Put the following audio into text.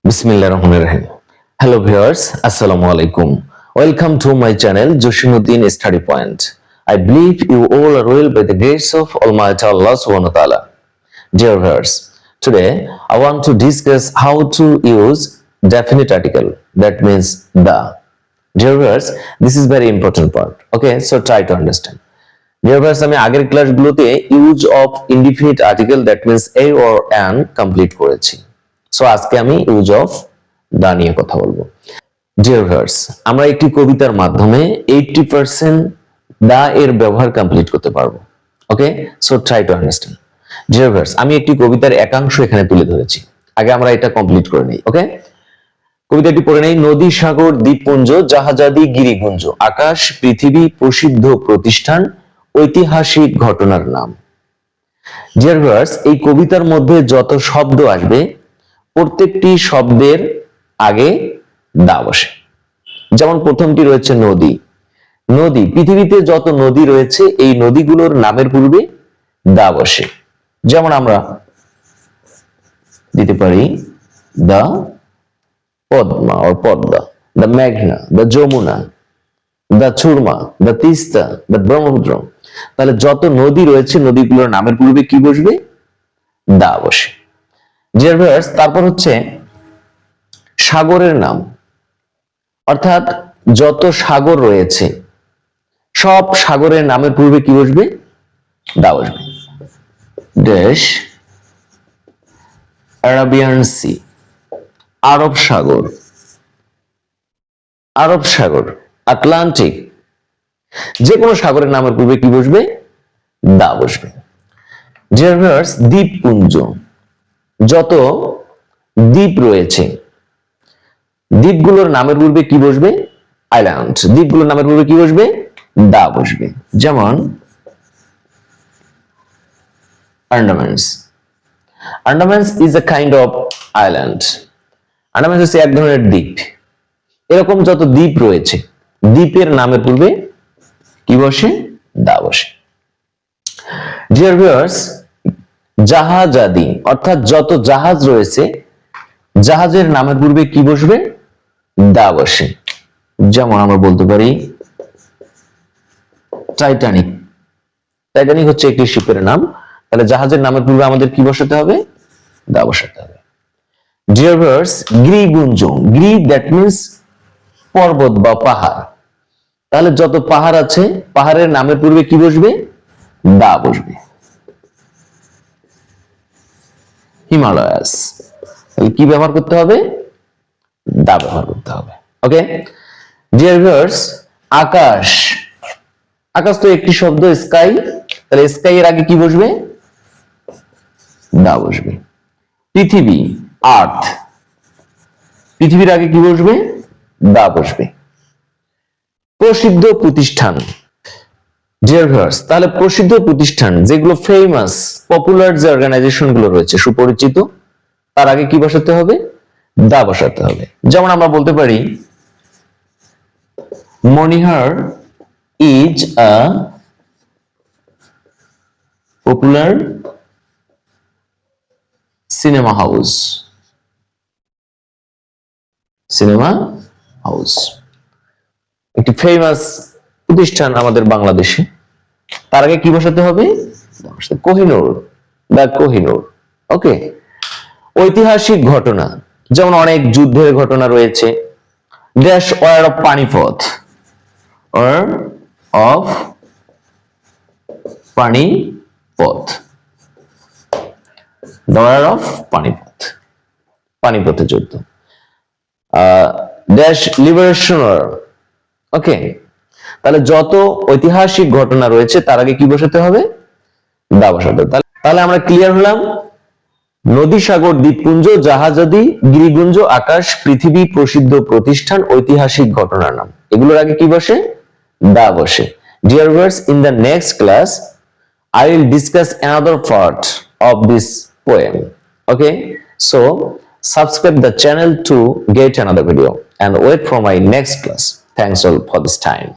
Bismillahirrahmanirrahim. Hello viewers, Assalamu alaikum. Welcome to my channel Jasim Uddin Study Point. I believe you all are well by the grace of Almighty Allah Subhanahu wa Taala. Dear viewers, today I want to discuss how to use definite article. That means the. Dear viewers, this is very important part. Okay, so try to understand. Dear viewers, আমি আগের ক্লাসগুলোতে use of indefinite article that means a or an complete করেছি। So আজকে আমি use of the নিয়ে কথা বলবো। Dear viewers, আমরা একটি কবিতার মাধ্যমে 80% দা এর ব্যবহার কমপ্লিট করতে পারবো। Okay, so try to understand. Dear viewers, আমি একটি কবিতার একাংশ এখানে তুলে ধরেছি। আগে আমরা এটা কমপ্লিট করে নেই। ওকে, কবিতাটি পড়ে নেই। নদী, সাগর, দ্বীপপুঞ্জ, জাহাজাদি, গিরিগুঞ্জ, আকাশ, পৃথিবী, প্রসিদ্ধ প্রতিষ্ঠান, ঐতিহাসিক ঘটনার নাম। ডিয়ার ভিউয়ার্স, এই কবিতার মধ্যে যত শব্দ আসবে প্রত্যেকটি শব্দের আগে দা বসে। যেমন প্রথমটি রয়েছে নদী। নদী, পৃথিবীতে যত নদী রয়েছে এই নদীগুলোর নামের পূর্বে দা বসে। যেমন আমরা দিতে পারি দা পদ্মা or পদ্মা, দা মেঘনা, দা যমুনা, দা সুরমা, দা তিস্তা, দা ব্রহ্মপুত্র। তাহলে যত নদী রয়েছে নদীগুলোর নামের পূর্বে কি বসবে? দা বসে। ডিয়ার ভিউয়ার্স, তারপর হচ্ছে সাগরের নাম, অর্থাৎ যত সাগর রয়েছে সব সাগরের নামের পূর্বে কি বসবে? দা বসবে। দেশ, আরাবিয়ান সি, আরব সাগর, আরব সাগর, আটলান্টিক, যে কোনো সাগরের নামের পূর্বে কি বসবে? দা বসবে। ডিয়ার ভিউয়ার্স, দ্বীপপুঞ্জ, যত দ্বীপ রয়েছে দ্বীপগুলোর নামের পূর্বে কি বসবে? আইল্যান্ড। দ্বীপগুলোর নামের পূর্বে কি বসবে? দা বসবে। যেমন Andamans. Andamans is a kind of island. Andamans হচ্ছে এক ধরনের দ্বীপ। এরকম যত দ্বীপ রয়েছে দ্বীপের নামের পূর্বে কি বসে? দা বসে। ডিয়ার ভিউয়ার্স, জাহাজাদি, অর্থাৎ যত জাহাজ রয়েছে জাহাজের নামের পূর্বে কি বসবে? দা বসে। যেমন আমরা বলতে পারি টাইটানিক। টাইটানিক হচ্ছে একটি শিপের নাম। তাহলে জাহাজের নামের পূর্বে আমাদের কি বসাতে হবে? দা বসাতে হবে। ডিয়ার ভিউয়ার্স, গিরিগুঞ্জ। গিরি দ্যাট মিন্স পর্বত বা পাহাড়। তাহলে যত পাহাড় আছে পাহাড়ের নামের পূর্বে কি বসবে? দা বসবে। হিমালয়াস, তাহলে কি ব্যবহার করতে হবে? দা ব্যবহার করতে হবে। ওকে, ডিয়ার ভিউয়ার্স, আকাশ। আকাশ তো একটি শব্দ, স্কাই। তাহলে স্কাই এর আগে কি বসবে? দা বসবে। পৃথিবী, আর্থ, পৃথিবীর আগে কি বসবে? দা বসবে। প্রসিদ্ধ প্রতিষ্ঠান। ডিয়ার ভিউয়ার্স, তাহলে প্রসিদ্ধ প্রতিষ্ঠান যেগুলো ফেমাস পপুলার যে অর্গানাইজেশন গুলো রয়েছে সুপরিচিত তার আগে কি বসাতে হবে? দা বসাতে হবে। যেমন আমরা বলতে পারি Monihar is a popular cinema house. Cinema house একটি ফেমাস প্রতিষ্ঠান আমাদের বাংলাদেশে। তার আগে কি বসাতে হবে? কোহিনূর, দা কোহিনূর। ওকে, ঐতিহাসিক ঘটনা, যেমন অনেক যুদ্ধের ঘটনা রয়েছে। Dash war of Panipat, war of Panipat, war of Panipat, পানিপথের যুদ্ধ। Dash liberation war. ওকে, তাহলে যত ঐতিহাসিক ঘটনা রয়েছে তার আগে কি বসাতে হবে? দা বসাতে হবে। তাহলে আমরা ক্লিয়ার হলাম। নদী, সাগর, দ্বীপপুঞ্জ, জাহাজাদি, গিরিগুঞ্জ, আকাশ, পৃথিবী, প্রসিদ্ধ প্রতিষ্ঠান, ঐতিহাসিক ঘটনার নাম, এগুলোর আগে কি বসে? দা বসে। Dear viewers, in the next class I will discuss another part of this poem. Okay, so subscribe the channel to get another video and wait for my next class. Thanks all for this time.